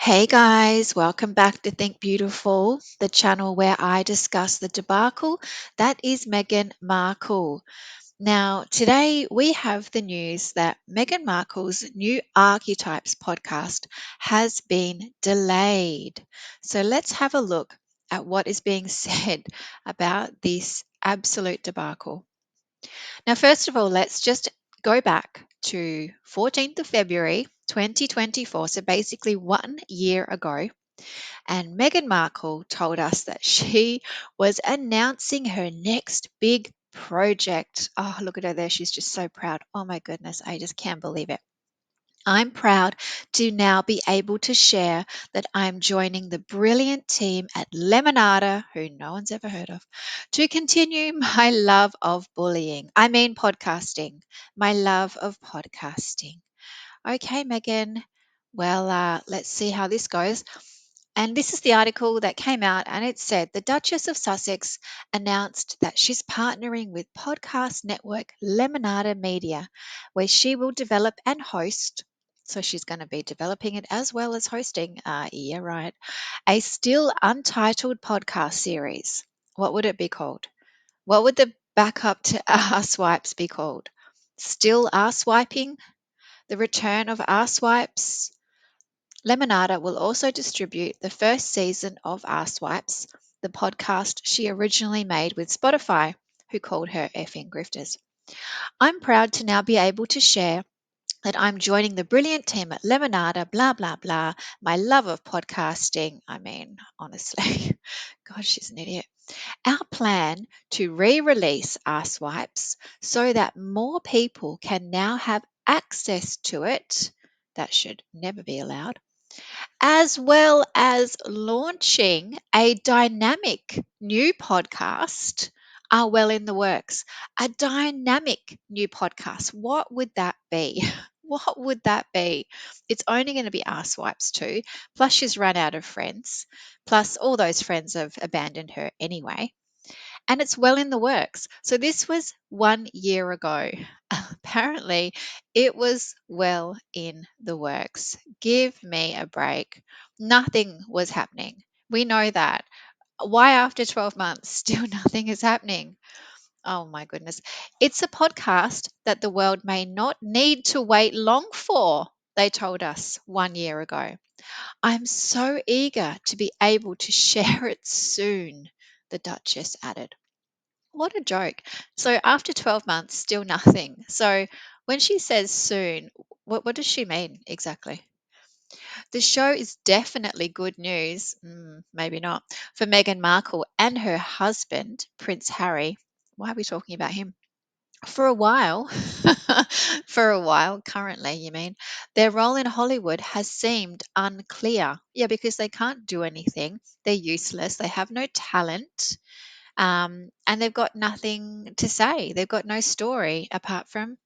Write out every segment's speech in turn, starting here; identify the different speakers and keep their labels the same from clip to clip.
Speaker 1: Hey guys, welcome back to Think Beautiful, the channel where I discuss the debacle that is Meghan Markle. Now, today we have the news that Meghan Markle's new Archetypes podcast has been delayed. So let's have a look at what is being said about this absolute debacle. Now, first of all, let's just go back to 14th of February 2024, so basically 1 year ago, and Meghan Markle told us that she was announcing her next big project. Oh, look at her there. She's just so proud. Oh my goodness. I just can't believe it. I'm proud to now be able to share that I'm joining the brilliant team at Lemonada, who no one's ever heard of, to continue my love of bullying. I mean, podcasting, my love of podcasting. Okay, Megan. Well, let's see how this goes. And this is the article that came out, and it said the Duchess of Sussex announced that she's partnering with podcast network Lemonada Media, where she will develop and host. So she's going to be developing it as well as hosting. Yeah, right. A still untitled podcast series. What would it be called? What would the backup to Arse Wipes be called? Still Arse Wiping? The Return of Arse Wipes? Lemonada will also distribute the first season of Arse the podcast she originally made with Spotify, who called her effing grifters. I'm proud to now be able to share that I'm joining the brilliant team at Lemonada, blah, blah, blah. My love of podcasting. I mean, honestly, God, she's an idiot. Our plan to re release Arse so that more people can now have access to it. That should never be allowed, as well as launching a dynamic new podcast, are well in the works. A dynamic new podcast. What would that be? What would that be? It's only going to be our swipes too. Plus, she's run out of friends. Plus, all those friends have abandoned her anyway, and it's well in the works. So this was 1 year ago. Apparently, it was well in the works. Give me a break. Nothing was happening. We know that. Why, after 12 months, still nothing is happening? Oh my goodness. It's a podcast that the world may not need to wait long for, they told us 1 year ago. I'm so eager to be able to share it soon, the Duchess added. What a joke. So after 12 months, still nothing. So when she says soon, what does she mean exactly? The show is definitely good news, maybe not, for Meghan Markle and her husband, Prince Harry. Why are we talking about him? For a while, for a while, currently, you mean, their role in Hollywood has seemed unclear. Yeah, because they can't do anything. They're useless. They have no talent, and they've got nothing to say. They've got no story apart from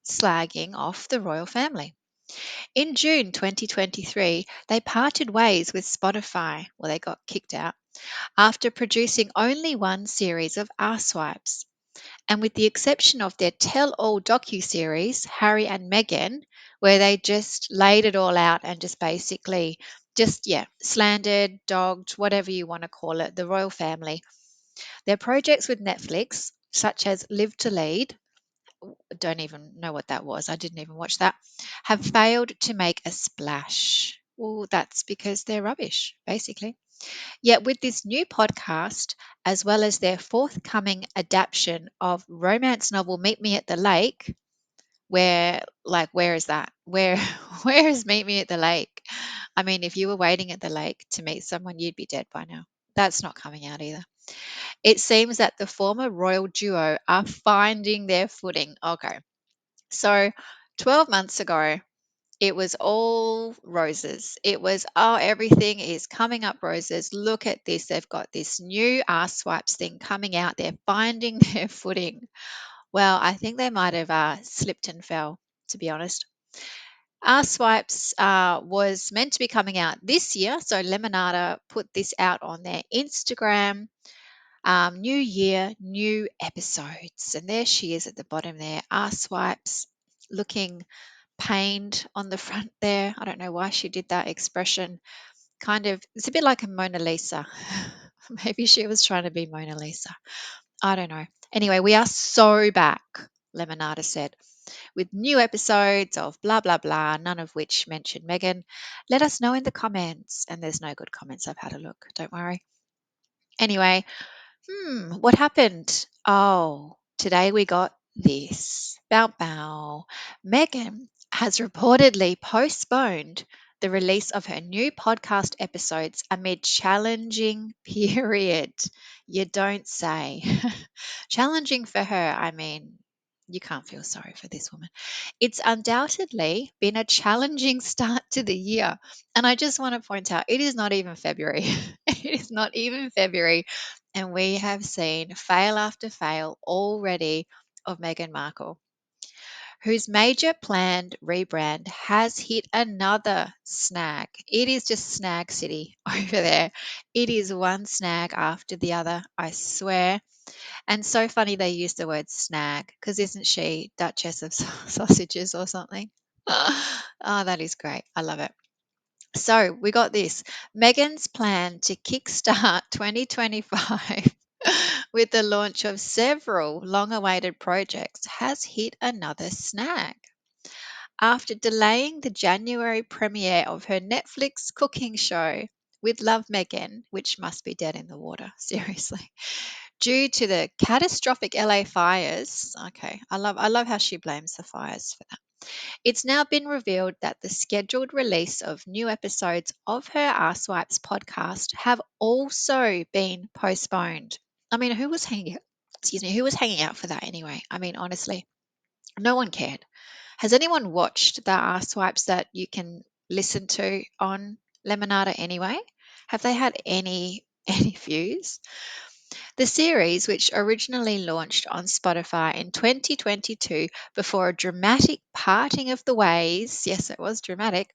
Speaker 1: slagging off the royal family. In June 2023, they parted ways with Spotify. Well, they got kicked out after producing only one series of Arsewives. And with the exception of their tell-all docu-series, Harry and Meghan, where they just laid it all out and just basically slandered, dogged, whatever you want to call it, the royal family. Their projects with Netflix, such as Live to Lead, don't even know what that was, I didn't even watch that, have failed to make a splash. Well, that's because they're rubbish, basically. Yet with this new podcast, as well as their forthcoming adaptation of romance novel Meet Me at the Lake, where is that? Where where is Meet Me at the Lake? I mean, if you were waiting at the lake to meet someone, you'd be dead by now. That's not coming out either. It seems that the former royal duo are finding their footing. Okay. So 12 months ago, it was all roses. It was, oh, everything is coming up roses. Look at this. They've got this new Arse Swipes thing coming out. They're finding their footing. Well, I think they might have slipped and fell, to be honest. Arse Swipes was meant to be coming out this year. So Lemonada put this out on their Instagram. New year, new episodes. And there she is at the bottom there, Arse Swipes, looking pained on the front there. I don't know why she did that expression. Kind of, it's a bit like a Mona Lisa. Maybe she was trying to be Mona Lisa. I don't know. Anyway, we are so back, Lemonada said, with new episodes of blah, blah, blah, none of which mention Meghan. Let us know in the comments. And there's no good comments. I've had a look. Don't worry. Anyway, what happened? Oh, today we got this. Bow bow. Megan has reportedly postponed the release of her new podcast episodes amid challenging period. You don't say. Challenging for her, I mean, you can't feel sorry for this woman. It's undoubtedly been a challenging start to the year. And I just want to point out it is not even February. It is not even February. And we have seen fail after fail already of Meghan Markle, whose major planned rebrand has hit another snag. It is just snag city over there. It is one snag after the other, I swear. And so funny they use the word snag because isn't she Duchess of Sausages or something? Oh, that is great. I love it. So we got this. Megan's plan to kickstart 2025 with the launch of several long awaited projects has hit another snag. After delaying the January premiere of her Netflix cooking show with Love Megan, which must be dead in the water, seriously, due to the catastrophic LA fires. Okay, I love how she blames the fires for that. It's now been revealed that the scheduled release of new episodes of her Arsewipes podcast have also been postponed. I mean, who was hanging excuse me, who was hanging out for that anyway? I mean, honestly, no one cared. Has anyone watched the Arsewipes that you can listen to on Lemonada anyway? Have they had any views? The series, which originally launched on Spotify in 2022 before a dramatic parting of the ways, yes, it was dramatic,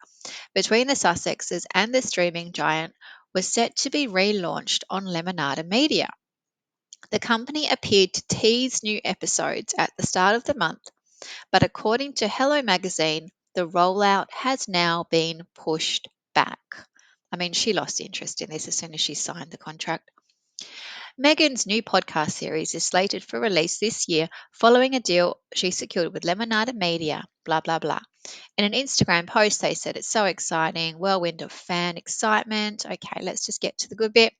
Speaker 1: between the Sussexes and the streaming giant, was set to be relaunched on Lemonada Media. The company appeared to tease new episodes at the start of the month, but according to Hello Magazine, the rollout has now been pushed back. I mean, she lost interest in this as soon as she signed the contract. Megan's new podcast series is slated for release this year following a deal she secured with Lemonada Media, blah, blah, blah. In an Instagram post, they said it's so exciting, whirlwind of fan excitement. Okay, let's just get to the good bit.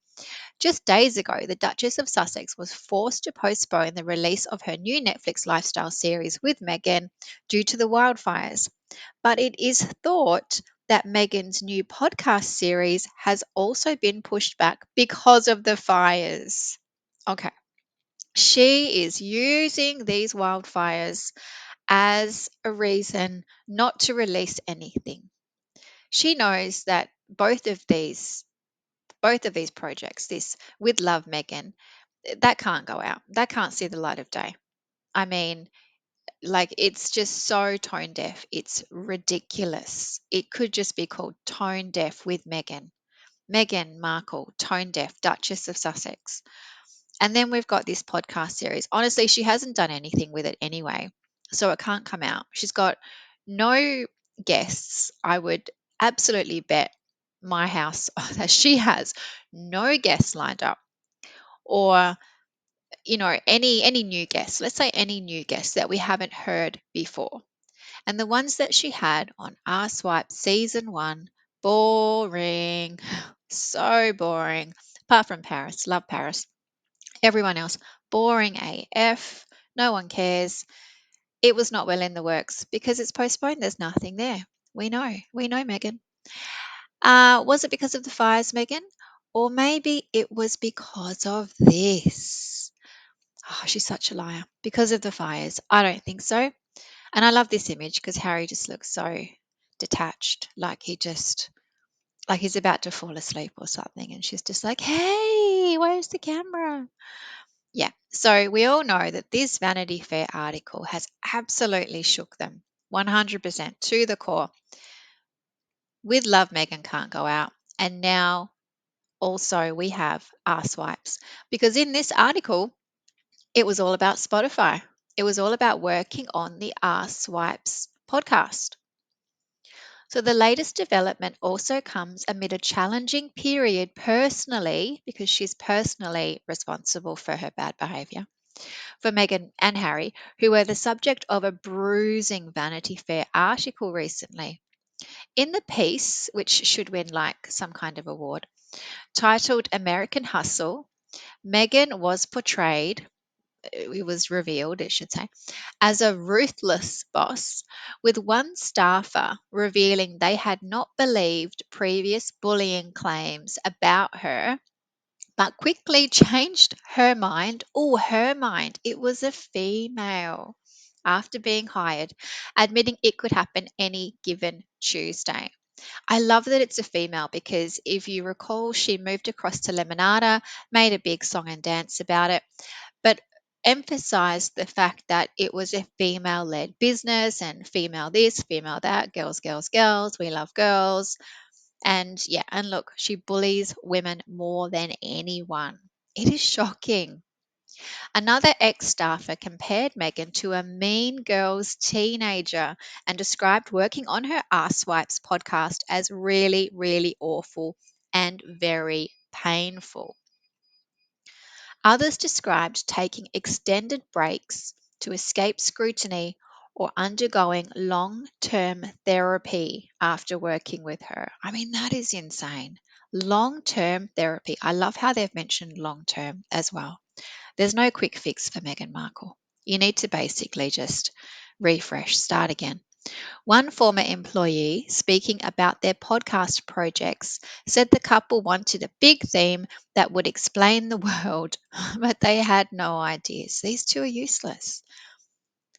Speaker 1: Just days ago, the Duchess of Sussex was forced to postpone the release of her new Netflix lifestyle series with Meghan due to the wildfires. But it is thought that Meghan's new podcast series has also been pushed back because of the fires. Okay. She is using these wildfires as a reason not to release anything. She knows that both of these projects, this with Love Megan, that can't go out. That can't see the light of day. I mean, like it's just so tone deaf. It's ridiculous. It could just be called Tone Deaf with Meghan. Meghan Markle, Tone Deaf, Duchess of Sussex. And then we've got this podcast series. Honestly, she hasn't done anything with it anyway, so it can't come out. She's got no guests. I would absolutely bet my house that she has no guests lined up, or any new guests. Let's say any new guests that we haven't heard before. And the ones that she had on Our Swipe season 1, boring, so boring. Apart from Paris, love Paris. Everyone else, boring AF. No one cares. It was not well in the works because it's postponed. There's nothing there. We know. We know, Megan. Was it because of the fires, Megan? Or maybe it was because of this. Oh, she's such a liar. Because of the fires. I don't think so. And I love this image because Harry just looks so detached, like he's about to fall asleep or something. And she's just like, hey, where's the camera? Yeah. So we all know that this Vanity Fair article has absolutely shook them 100% to the core. With Love, Megan can't go out. And now also we have Arsewipes. Because in this article, it was all about Spotify. It was all about working on the Arsewipes podcast. So the latest development also comes amid a challenging period personally, because she's personally responsible for her bad behavior, for Meghan and Harry, who were the subject of a bruising Vanity Fair article recently. In the piece, which should win like some kind of award, titled American Hustle, Meghan was portrayed, it was revealed, it should say, as a ruthless boss, with one staffer revealing they had not believed previous bullying claims about her, but quickly changed her mind. Oh, her mind. It was a female. After being hired, admitting it could happen any given Tuesday. I love that it's a female because if you recall, she moved across to Lemonada, made a big song and dance about it, but emphasized the fact that it was a female led business and female this, female that, girls, girls, girls, we love girls. And yeah, and look, she bullies women more than anyone. It is shocking. Another ex staffer compared Megan to a mean girl's teenager and described working on her Arsewipe's podcast as really, really awful and very painful. Others described taking extended breaks to escape scrutiny or undergoing long term therapy after working with her. I mean, that is insane. Long term therapy. I love how they've mentioned long term as well. There's no quick fix for Meghan Markle. You need to basically just refresh, start again. One former employee, speaking about their podcast projects, said the couple wanted a big theme that would explain the world, but they had no ideas. These two are useless.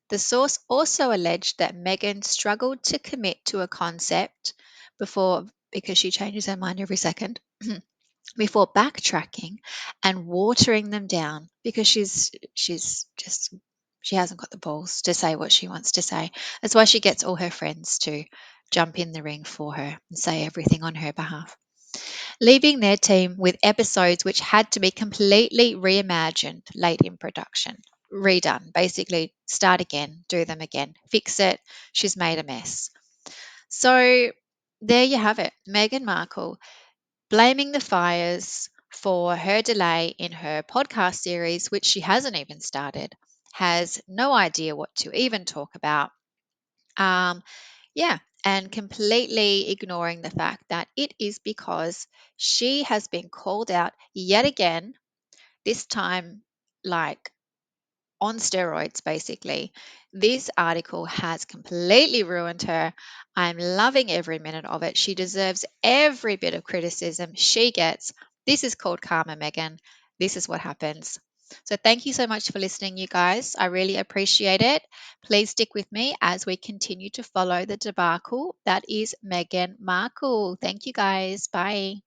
Speaker 1: The source also alleged that Meghan struggled to commit to a concept before, because she changes her mind every second, before backtracking and watering them down because she's just she hasn't got the balls to say what she wants to say. That's why she gets all her friends to jump in the ring for her and say everything on her behalf, leaving their team with episodes which had to be completely reimagined late in production, redone, basically start again, do them again, fix it. She's made a mess. So there you have it, Meghan Markle blaming the fires for her delay in her podcast series, which she hasn't even started, has no idea what to even talk about. Um, yeah, and completely ignoring the fact that it is because she has been called out yet again, this time like on steroids, basically. This article has completely ruined her. I'm loving every minute of it. She deserves every bit of criticism she gets. This is called Karma, Megan. This is what happens. So, thank you so much for listening, you guys. I really appreciate it. Please stick with me as we continue to follow the debacle that is Meghan Markle. Thank you, guys. Bye.